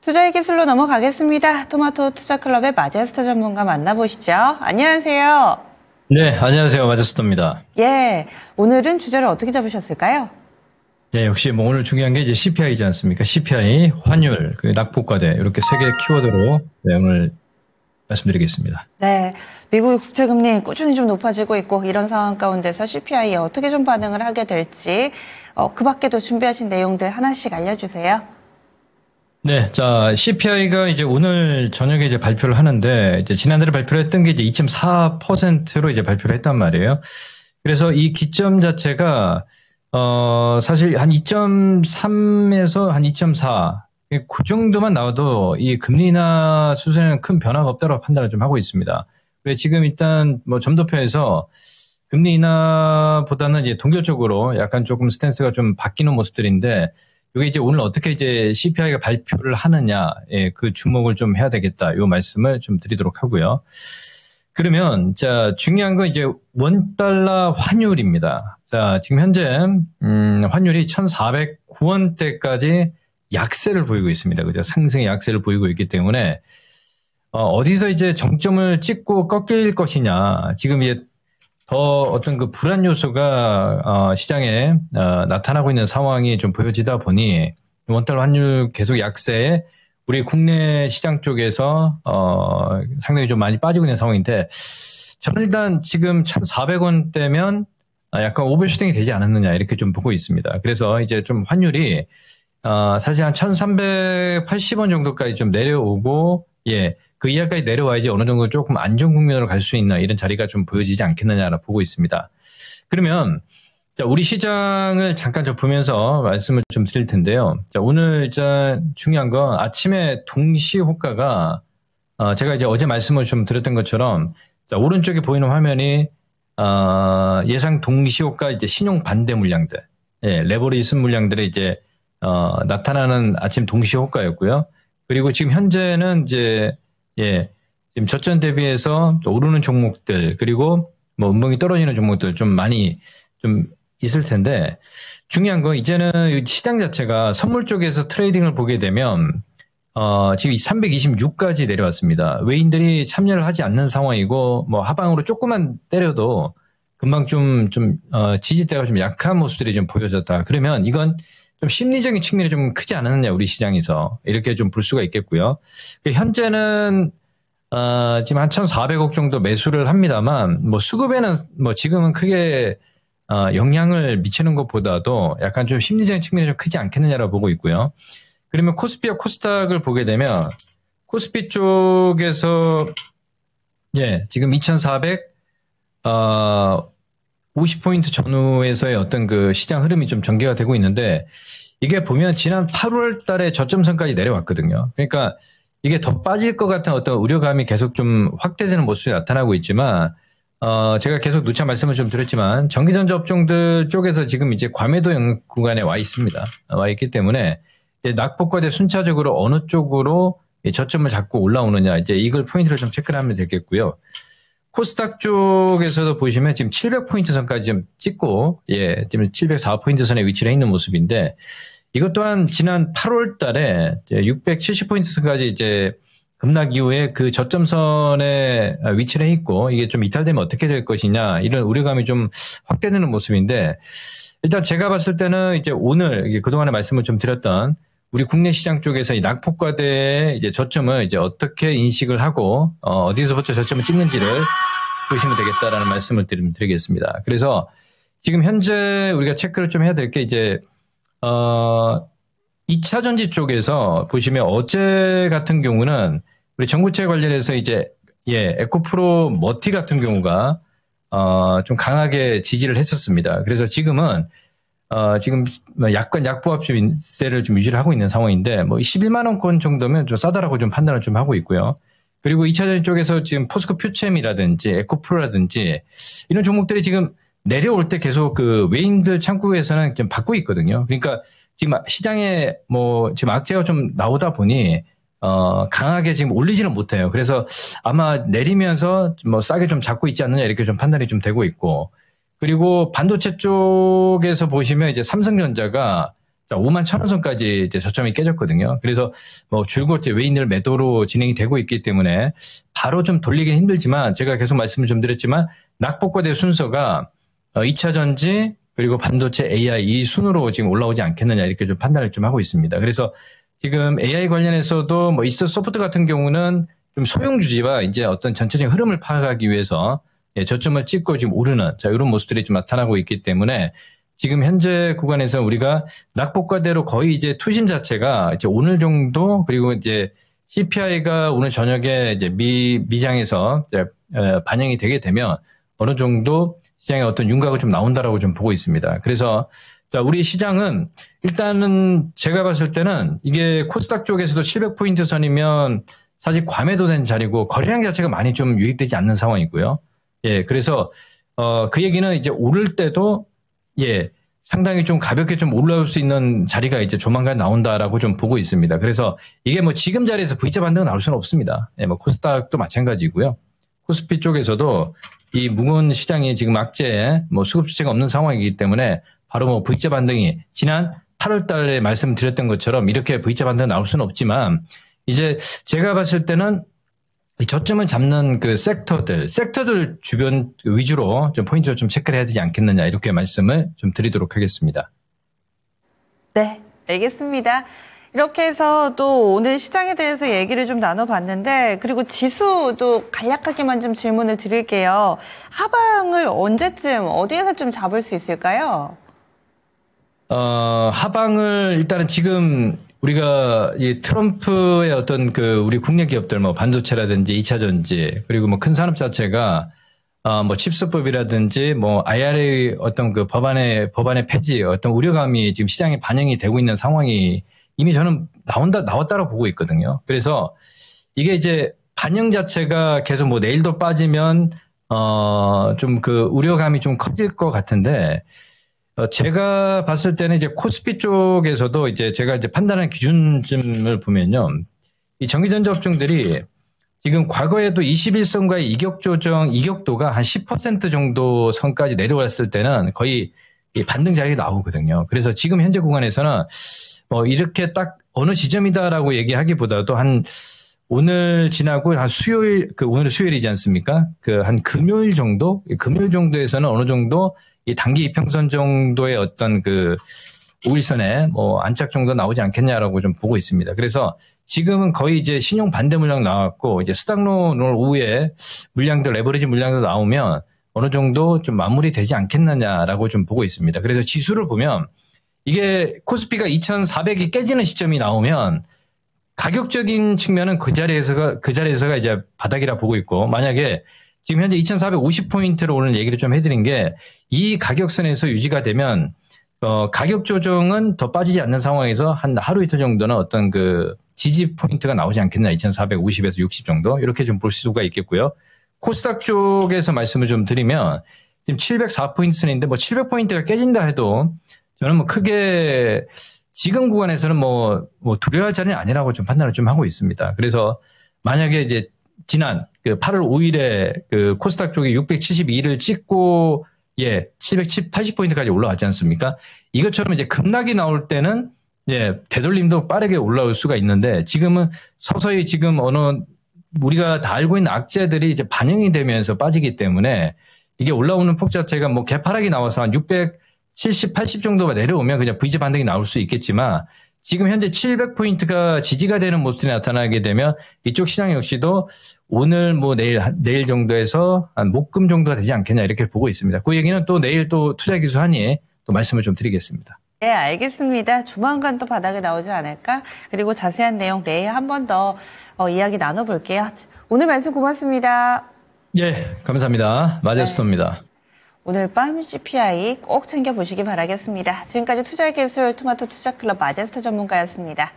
투자의 기술로 넘어가겠습니다. 토마토 투자클럽의 마제스터 전문가 만나보시죠. 안녕하세요. 네, 안녕하세요. 마제스터입니다. 예, 오늘은 주제를 어떻게 잡으셨을까요? 예, 역시 뭐 오늘 중요한 게 이제 CPI지 않습니까? CPI, 환율, 낙폭과대 이렇게 세 개 키워드로 네, 오늘 말씀드리겠습니다. 네, 미국의 국채금리 꾸준히 좀 높아지고 있고 이런 상황 가운데서 CPI에 어떻게 좀 반응을 하게 될지 그 밖에도 준비하신 내용들 하나씩 알려주세요. 네, 자, CPI가 이제 오늘 저녁에 이제 발표를 하는데, 이제 지난달에 발표를 했던 게 이제 2.4%로 이제 발표를 했단 말이에요. 그래서 이 기점 자체가, 사실 한 2.3에서 한 2.4, 그 정도만 나와도 이 금리 인하 수준에는 큰 변화가 없다고 판단을 좀 하고 있습니다. 그래서 지금 일단 뭐 점도표에서 금리 인하보다는 이제 동결적으로 약간 조금 스탠스가 좀 바뀌는 모습들인데, 이게 이제 오늘 어떻게 이제 CPI가 발표를 하느냐, 예, 그 주목을 좀 해야 되겠다. 요 말씀을 좀 드리도록 하고요. 그러면, 자, 중요한 건 이제 원달러 환율입니다. 자, 지금 현재, 환율이 1,409원대까지 약세를 보이고 있습니다. 그죠? 상승의 약세를 보이고 있기 때문에, 어디서 이제 정점을 찍고 꺾일 것이냐. 지금 이제 더 어떤 그 불안 요소가 시장에 나타나고 있는 상황이 좀 보여지다 보니 원달러 환율 계속 약세에 우리 국내 시장 쪽에서 상당히 좀 많이 빠지고 있는 상황인데 저는 일단 지금 1,400원대면 약간 오버슈팅이 되지 않았느냐 이렇게 좀 보고 있습니다. 그래서 이제 좀 환율이 사실 한 1,380원 정도까지 좀 내려오고 예. 그 이하까지 내려와야지 어느 정도 조금 안정 국면으로 갈 수 있나 이런 자리가 좀 보여지지 않겠느냐라고 보고 있습니다. 그러면 자, 우리 시장을 잠깐 좀 보면서 말씀을 좀 드릴 텐데요. 자, 오늘 중요한 건 아침에 동시 호가가 제가 이제 어제 말씀을 좀 드렸던 것처럼 자, 오른쪽에 보이는 화면이 예상 동시 호가 이제 신용 반대 물량들, 예, 레버리지 물량들의 이제 나타나는 아침 동시 호가였고요. 그리고 지금 현재는 이제 예, 지금 저점 대비해서 오르는 종목들, 그리고 뭐 음봉이 떨어지는 종목들 좀 많이 좀 있을 텐데, 중요한 건 이제는 시장 자체가 선물 쪽에서 트레이딩을 보게 되면, 지금 326까지 내려왔습니다. 외인들이 참여를 하지 않는 상황이고, 뭐 하방으로 조금만 때려도 금방 지지대가 좀 약한 모습들이 좀 보여졌다. 그러면 이건 좀 심리적인 측면이 좀 크지 않았느냐, 우리 시장에서. 이렇게 좀 볼 수가 있겠고요. 현재는, 지금 한 1,400억 정도 매수를 합니다만, 뭐 수급에는 뭐 지금은 크게, 영향을 미치는 것보다도 약간 좀 심리적인 측면이 좀 크지 않겠느냐라고 보고 있고요. 그러면 코스피와 코스닥을 보게 되면, 코스피 쪽에서, 예, 지금 2,450포인트 전후에서의 어떤 그 시장 흐름이 좀 전개가 되고 있는데 이게 보면 지난 8월 달에 저점선까지 내려왔거든요. 그러니까 이게 더 빠질 것 같은 어떤 우려감이 계속 좀 확대되는 모습이 나타나고 있지만 제가 계속 누차 말씀을 좀 드렸지만 전기전자 업종들 쪽에서 지금 이제 과매도 구간에 와 있습니다. 와 있기 때문에 이제 낙폭과대 순차적으로 어느 쪽으로 저점을 잡고 올라오느냐 이제 이걸 포인트를 좀 체크를 하면 되겠고요. 코스닥 쪽에서도 보시면 지금 700포인트 선까지 좀 찍고, 예, 지금 704포인트 선에 위치를 해 있는 모습인데, 이것 또한 지난 8월 달에 670포인트 선까지 이제 급락 이후에 그 저점선에 위치를 해 있고, 이게 좀 이탈되면 어떻게 될 것이냐, 이런 우려감이 좀 확대되는 모습인데, 일단 제가 봤을 때는 이제 오늘 그동안에 말씀을 좀 드렸던 우리 국내 시장 쪽에서 이 낙폭과대의 이제 저점을 이제 어떻게 인식을 하고, 어디서부터 저점을 찍는지를 보시면 되겠다라는 말씀을 드리겠습니다. 그래서 지금 현재 우리가 체크를 좀 해야 될 게 이제, 2차전지 쪽에서 보시면 어제 같은 경우는 우리 정부채 관련해서 이제, 예, 에코프로 머티 같은 경우가, 좀 강하게 지지를 했었습니다. 그래서 지금은 지금 약간 약보합세를 좀 유지를 하고 있는 상황인데, 뭐 11만원권 정도면 좀 싸다라고 좀 판단을 좀 하고 있고요. 그리고 2차전 쪽에서 지금 포스코 퓨처엠이라든지 에코프로라든지 이런 종목들이 지금 내려올 때 계속 그 외인들 창구에서는 좀 받고 있거든요. 그러니까 지금 시장에 뭐 지금 악재가 좀 나오다 보니 강하게 지금 올리지는 못해요. 그래서 아마 내리면서 뭐 싸게 좀 잡고 있지 않느냐 이렇게 좀 판단이 좀 되고 있고, 그리고 반도체 쪽에서 보시면 이제 삼성전자가 자, 5만 1,000원 선까지 이제 저점이 깨졌거든요. 그래서 뭐 줄곧 외인들 매도로 진행이 되고 있기 때문에 바로 좀 돌리긴 힘들지만 제가 계속 말씀을 좀 드렸지만 낙폭과대 순서가 2차 전지 그리고 반도체 AI 이 순으로 지금 올라오지 않겠느냐 이렇게 좀 판단을 좀 하고 있습니다. 그래서 지금 AI 관련해서도 뭐 이서소프트 같은 경우는 좀 소형 주지와 이제 어떤 전체적인 흐름을 파악하기 위해서 저점을 찍고 지금 오르는 자 이런 모습들이 좀 나타나고 있기 때문에 지금 현재 구간에서 우리가 낙폭과대로 거의 이제 투심 자체가 이제 오늘 정도 그리고 이제 CPI가 오늘 저녁에 이제 미장에서 이제 반영이 되게 되면 어느 정도 시장에 어떤 윤곽을 좀 나온다라고 좀 보고 있습니다. 그래서 자, 우리 시장은 일단은 제가 봤을 때는 이게 코스닥 쪽에서도 700포인트 선이면 사실 과매도된 자리고 거래량 자체가 많이 좀 유입되지 않는 상황이고요. 예, 그래서 그 얘기는 이제 오를 때도 예, 상당히 좀 가볍게 좀 올라올 수 있는 자리가 이제 조만간 나온다라고 좀 보고 있습니다. 그래서 이게 뭐 지금 자리에서 V자 반등은 나올 수는 없습니다. 예, 뭐 코스닥도 마찬가지고요. 코스피 쪽에서도 이 묵은 시장이 지금 악재 뭐 수급 주체가 없는 상황이기 때문에 바로 뭐 V자 반등이 지난 8월 달에 말씀드렸던 것처럼 이렇게 V자 반등 나올 수는 없지만 이제 제가 봤을 때는 이 저점을 잡는 그 섹터들 주변 위주로 좀 포인트를 좀 체크를 해야 되지 않겠느냐 이렇게 말씀을 좀 드리도록 하겠습니다. 네, 알겠습니다. 이렇게 해서 또 오늘 시장에 대해서 얘기를 좀 나눠봤는데 그리고 지수도 간략하게만 좀 질문을 드릴게요. 하방을 언제쯤 어디에서 좀 잡을 수 있을까요? 하방을 일단은 지금 우리가 이 트럼프의 어떤 그 우리 국내 기업들 뭐 반도체라든지 2차 전지 그리고 뭐 큰 산업 자체가 뭐 칩스법이라든지 뭐 IRA 어떤 그 법안의 폐지 어떤 우려감이 지금 시장에 반영이 되고 있는 상황이 이미 저는 나왔다고 보고 있거든요. 그래서 이게 이제 반영 자체가 계속 뭐 내일도 빠지면 좀 그 우려감이 좀 커질 것 같은데 제가 봤을 때는 이제 코스피 쪽에서도 이제 제가 이제 판단하는 기준점을 보면요. 이 전기전자 업종들이 지금 과거에도 21선과의 이격도가 한 10% 정도 선까지 내려왔을 때는 거의 이 반등 자리가 나오거든요. 그래서 지금 현재 구간에서는 이렇게 딱 어느 지점이다라고 얘기하기보다도 한 오늘 지나고 한 수요일, 오늘 수요일이지 않습니까? 한 금요일 정도에서는 어느 정도 이 단기 이평선 정도의 어떤 5일선에 안착 정도 나오지 않겠냐라고 좀 보고 있습니다. 그래서 지금은 거의 이제 신용 반대 물량 나왔고, 이제 스닥론 오늘 오후에 물량들, 레버리지 물량도 나오면 어느 정도 좀 마무리 되지 않겠느냐라고 좀 보고 있습니다. 그래서 지수를 보면 이게 코스피가 2,400이 깨지는 시점이 나오면 가격적인 측면은 그 자리에서가 이제 바닥이라 보고 있고, 만약에 지금 현재 2,450포인트로 오늘 얘기를 좀 해드린 게 이 가격선에서 유지가 되면 가격 조정은 더 빠지지 않는 상황에서 한 하루 이틀 정도는 어떤 지지 포인트가 나오지 않겠나 2,450에서 60 정도 이렇게 좀 볼 수가 있겠고요. 코스닥 쪽에서 말씀을 좀 드리면 지금 704포인트 선인데 700포인트가 깨진다 해도 저는 크게 지금 구간에서는 두려워할 자리는 아니라고 좀 판단을 좀 하고 있습니다. 그래서 만약에 이제 지난 8월 5일에 코스닥 쪽이 672를 찍고 780포인트까지 올라왔지 않습니까? 이것처럼 이제 급락이 나올 때는 되돌림도 빠르게 올라올 수가 있는데 지금은 서서히 지금 우리가 다 알고 있는 악재들이 이제 반영이 되면서 빠지기 때문에 이게 올라오는 폭 자체가 개파락이 나와서 한 670, 80 정도가 내려오면 그냥 V자 반등이 나올 수 있겠지만 지금 현재 700포인트가 지지가 되는 모습이 나타나게 되면 이쪽 시장 역시도 오늘 내일 정도에서 한 목금 정도가 되지 않겠냐 이렇게 보고 있습니다. 그 얘기는 또 내일 또 투자기술하니 또 말씀을 좀 드리겠습니다. 네, 알겠습니다. 조만간 또 바닥에 나오지 않을까? 그리고 자세한 내용 내일 한 번 더 이야기 나눠볼게요. 오늘 말씀 고맙습니다. 예, 감사합니다. 마제스토입니다. 네. 오늘 밤 CPI 꼭 챙겨보시기 바라겠습니다. 지금까지 투자기술 토마토 투자클럽 마제스터 전문가였습니다.